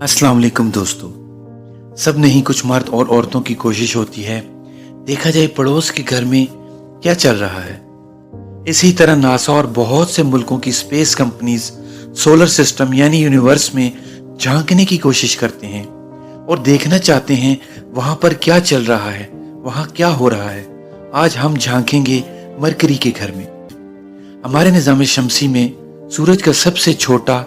अस्सलाम वालेकुम दोस्तों। सब नहीं, कुछ मर्द और औरतों की कोशिश होती है देखा जाए पड़ोस के घर में क्या चल रहा है। इसी तरह नासा और बहुत से मुल्कों की स्पेस कंपनीज सोलर सिस्टम यानी यूनिवर्स में झांकने की कोशिश करते हैं और देखना चाहते हैं वहां पर क्या चल रहा है, वहां क्या हो रहा है। आज हम झांकेंगे मरकरी के घर में। हमारे निज़ाम शमसी में सूरज का सबसे छोटा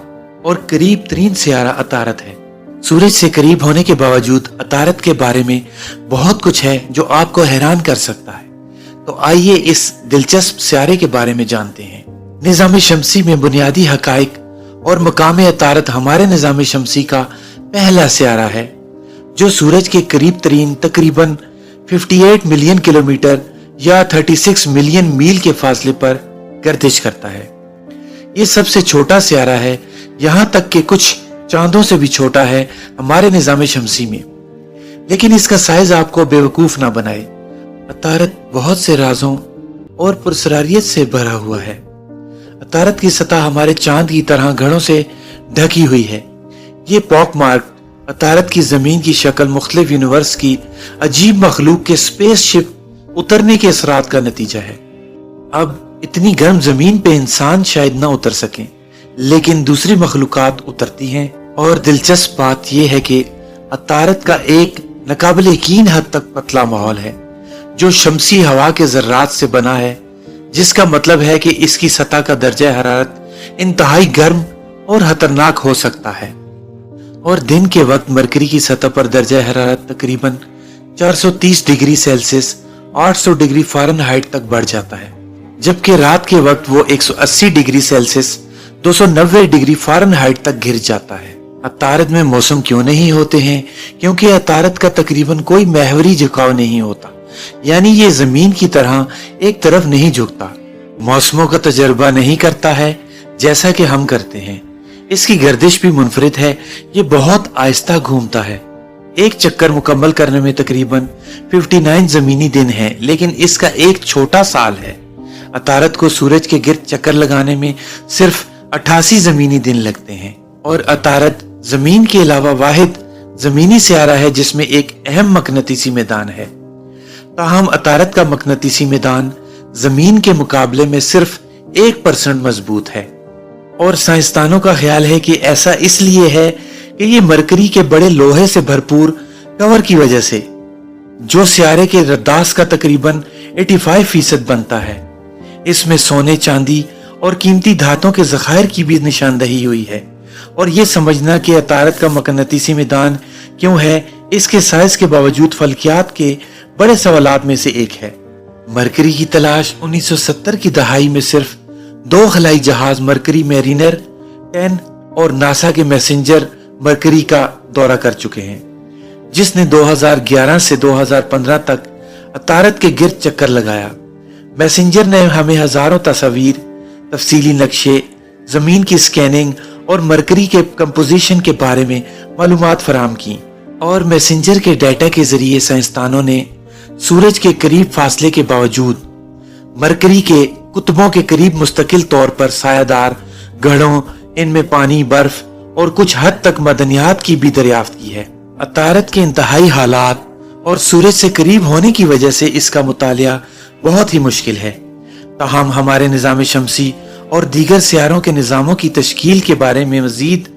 और करीब तरीन सियारा अतारत है। सूरज से करीब होने के बावजूद अतारत के बारे में बहुत कुछ है जो आपको हैरान कर सकता है। तो आइए इस दिलचस्प सियारे के बारे में जानते हैं। निज़ाम शमसी में बुनियादी हकाइक और मकाम अतारत हमारे निज़ाम शमसी का पहला सियारा है जो सूरज के करीब तरीन तकरीबन 58 मिलियन किलोमीटर या 36 मिलियन मील के फासले पर गर्दिश करता है। ये सबसे छोटा सियारा है, यहाँ तक कि कुछ चांदों से भी छोटा है हमारे निज़ाम शमसी में। लेकिन इसका साइज आपको बेवकूफ ना बनाए। अतारत बहुत से राजों और पुरसरारियत से भरा हुआ है। अतारत की सतह हमारे चांद की तरह घड़ों से ढकी हुई है। ये पॉक मार्क अतारत की जमीन की शक्ल मुख्तलिफ यूनिवर्स की अजीब मखलूक के स्पेसशिप उतरने के असरात का नतीजा है। अब इतनी गर्म जमीन पे इंसान शायद ना उतर सकें, लेकिन दूसरी मखलूकात उतरती हैं। और दिलचस्प बात यह है कि अतारत का एक नाकाबिल यकीन हद तक पतला माहौल है जो शमसी हवा के जर्रात से बना है, जिसका मतलब है कि इसकी सतह का दर्जा हरारत इंतहाई गर्म और खतरनाक हो सकता है। और दिन के वक्त मरकरी की सतह पर दर्जा हरारत तकरीबन 430 डिग्री सेल्सियस 800 डिग्री फ़ारेनहाइट तक बढ़ जाता है, जबकि रात के वक्त वो 180 डिग्री सेल्सियस 290 डिग्री फ़ारेनहाइट तक गिर जाता है। अतारत में मौसम क्यों नहीं होते हैं? क्योंकि अतारत का तकरीबन कोई महवरी झुकाव नहीं होता, यानी ये जमीन की तरह एक तरफ नहीं झुकता, मौसमों का तजर्बा नहीं करता है जैसा कि हम करते हैं। इसकी गर्दिश भी मुनफरिद है, ये बहुत आहिस्ता घूमता है। एक चक्कर मुकम्मल करने में तकरीबन 59 जमीनी दिन हैं, लेकिन इसका एक छोटा साल है। अतारत को सूरज के गिर्द चक्कर लगाने में सिर्फ 88 जमीनी दिन लगते हैं। और अतारत जमीन के अलावा वाहिद जमीनी सियारा है जिसमें एक अहम मकनतीसी मैदान है। ताहम अतारत का मकनतीसी मैदान जमीन के मुकाबले में सिर्फ 1% मजबूत है। और साइंसदानों का ख्याल है कि ऐसा इसलिए है कि ये मरकरी के बड़े लोहे से भरपूर कवर की वजह से, जो सियारे के रद्दास का तकरीबन 85% बनता है। इसमें सोने, चांदी और कीमती धातुओं के जखायर की भी निशानदही हुई है। और ये समझना कि अतारत का मकनतीसी मैदान क्यों है, इसके साइज के बावजूद फल्कियात के बड़े सवालात में से एक है। मरकरी की तलाश 1970 की दहाई में सिर्फ 2 खलाई जहाज मरकरी मैरिनर 10 और नासा के मैसेंजर मरकरी का दौरा कर चुके हैं, जिसने 2011 से 2015 तक अतारत के गिर्द चक्कर लगाया। मैसेंजर ने हमें हजारों तस्वीर, तफसीली नक्शे, जमीन की स्कैनिंग और मरकरी के कंपोजिशन के बारे में मालूमात फराहम की। और मैसेंजर के डाटा के जरिए साइंसदानों ने सूरज के करीब फासले के बावजूद मरकरी के कुतबों के करीब मुस्तकिल तौर पर सायादार गढ़ों, इनमें पानी, बर्फ और कुछ हद तक मदनियात की भी दरियाफ्त की है। अतारत के इंतहाई हालात और सूरज से करीब होने की वजह से इसका मुतालिया बहुत ही मुश्किल है। ताहम हमारे निज़ाम शमसी और दीगर सियारों के निज़ामों की तश्कील के बारे में मजीद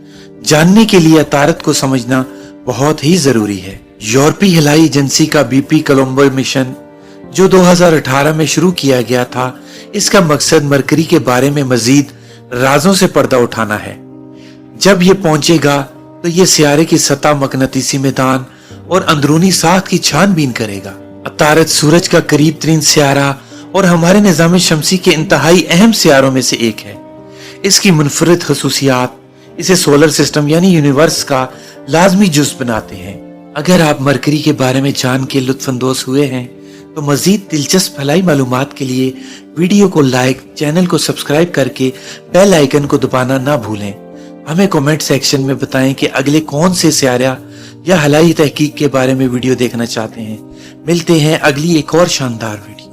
जानने के लिए अतारत को समझना बहुत ही जरूरी है। यूरोपीय हिलाई एजेंसी का BP कोलंबो मिशन जो 2018 में शुरू किया गया था, इसका मकसद मरकरी के बारे में मजीद राजों से पर्दा उठाना है। जब ये पहुंचेगा तो ये सियारे की सतह, मकनतीसी मैदान और अंदरूनी साख्त की छानबीन करेगा। अतारत सूरज का करीब तरीन सियारा और हमारे निज़ाम शमसी के इंतहाई अहम सियारों में से एक है। इसकी मुनफरिद खसूसियात इसे सोलर सिस्टम यानी यूनिवर्स का लाजमी जुज़ बनाते हैं। अगर आप मरकरी के बारे में जान के लुत्फानंदोज हुए हैं तो मजीद दिलचस्प फलाई मालूमात के लिए वीडियो को लाइक, चैनल को सब्सक्राइब करके बेल आइकन को दबाना ना भूलें। हमें कमेंट सेक्शन में बताएं कि अगले कौन से सियारा या हलाई तहकीक के बारे में वीडियो देखना चाहते हैं। मिलते हैं अगली एक और शानदार वीडियो।